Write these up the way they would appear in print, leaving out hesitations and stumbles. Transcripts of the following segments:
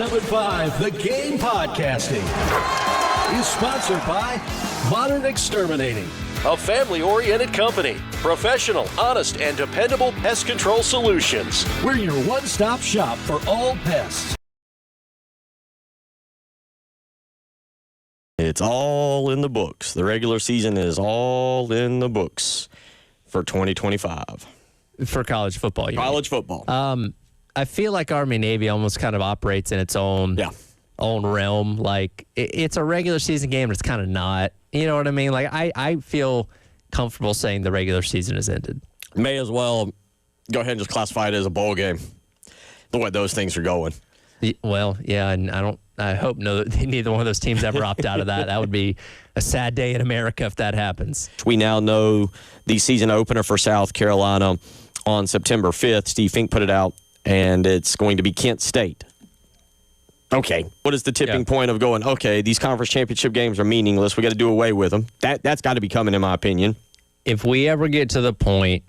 1075 The Game Podcasting is sponsored by Modern Exterminating, a family-oriented company. Professional, honest, and dependable pest control solutions. We're your one-stop shop for all pests. It's all in the books. The regular season is all in the books for 2025. For college football, College football. I feel like Army-Navy almost kind of operates in its own realm. Like, it's a regular season game, but it's kind of not. You know what I mean? Like, I feel comfortable saying the regular season has ended. May as well go ahead and just classify it as a bowl game, the way those things are going. Well, yeah, and I hope neither one of those teams ever opt out of that. That would be a sad day in America if that happens. We now know the season opener for South Carolina on September 5th. Steve Fink put it out, and it's going to be Kent State. Okay. What is the tipping point of going, okay, these conference championship games are meaningless. We got to do away with them. That's got to be coming, in my opinion. If we ever get to the point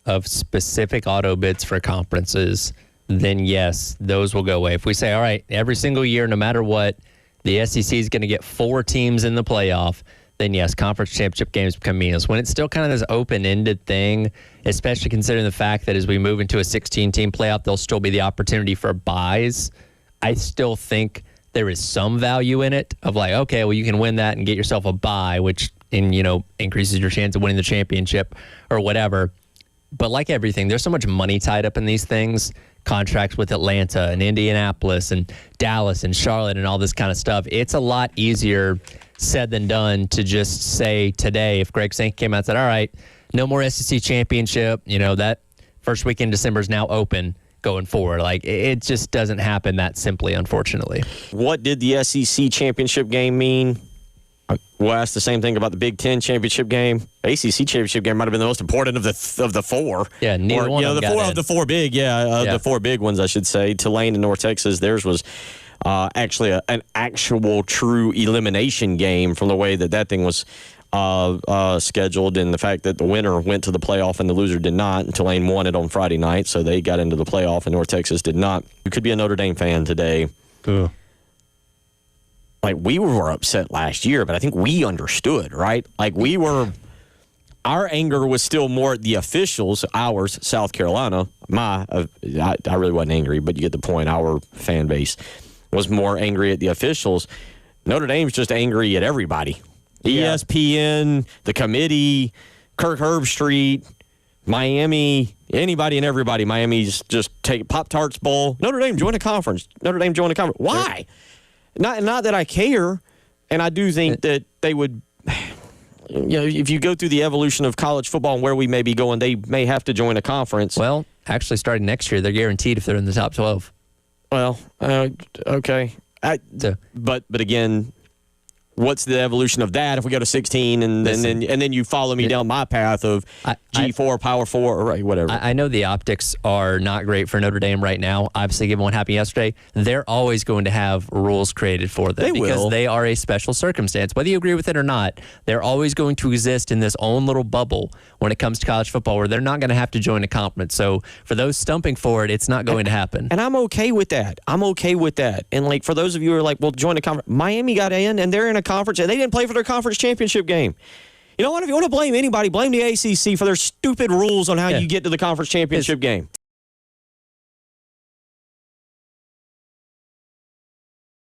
of specific auto bids for conferences, then yes, those will go away. If we say, all right, every single year, no matter what, the SEC is going to get 4 teams in the playoff, then yes, conference championship games become meaningless. When it's still kind of this open-ended thing, especially considering the fact that as we move into a 16-team playoff, there'll still be the opportunity for buys. I still think there is some value in it of like, okay, well, you can win that and get yourself a bye, which increases your chance of winning the championship or whatever. But like everything, there's so much money tied up in these things. Contracts with Atlanta and Indianapolis and Dallas and Charlotte and all this kind of stuff. It's a lot easier said than done to just say today, if Greg Sankey came out and said, all right, no more SEC championship, that first week in December is now open going forward. Like, it just doesn't happen that simply, unfortunately. What did the SEC championship game mean? We'll ask the same thing about the Big Ten championship game. ACC championship game might have been the most important of the 4. Yeah, neither one of them got in. The 4 big, the 4 big ones, I should say. Tulane and North Texas, theirs was actually an actual true elimination game from the way that thing was scheduled, and the fact that the winner went to the playoff and the loser did not. And Tulane won it on Friday night, so they got into the playoff, and North Texas did not. You could be a Notre Dame fan today. Ugh. Like, we were upset last year, but I think we understood, right? Like, our anger was still more at the officials, ours, South Carolina. I really wasn't angry, but you get the point. Our fan base was more angry at the officials. Notre Dame's just angry at everybody. Yeah. ESPN, the committee, Kirk Herbstreit, Miami, anybody and everybody. Miami's just take Pop-Tarts Bowl. Notre Dame join a conference. Notre Dame join a conference. Why? Not that I care, and I do think that they would, if you go through the evolution of college football and where we may be going, they may have to join a conference. Well, actually, starting next year, they're guaranteed if they're in the top 12. Well, okay. But again, what's the evolution of that if we go to 16 and then you follow me down my path of G4, Power 4, or whatever? I know the optics are not great for Notre Dame right now. Obviously, given what happened yesterday, they're always going to have rules created for them because they are a special circumstance. Whether you agree with it or not, they're always going to exist in this own little bubble when it comes to college football where they're not going to have to join a conference. So for those stumping for it, it's not going to happen. And I'm okay with that. And like, for those of you who are like, well, join a conference. Miami got in and they're in a conference and they didn't play for their conference championship game. You know what? If you want to blame anybody, blame the ACC for their stupid rules on how you get to the conference championship game.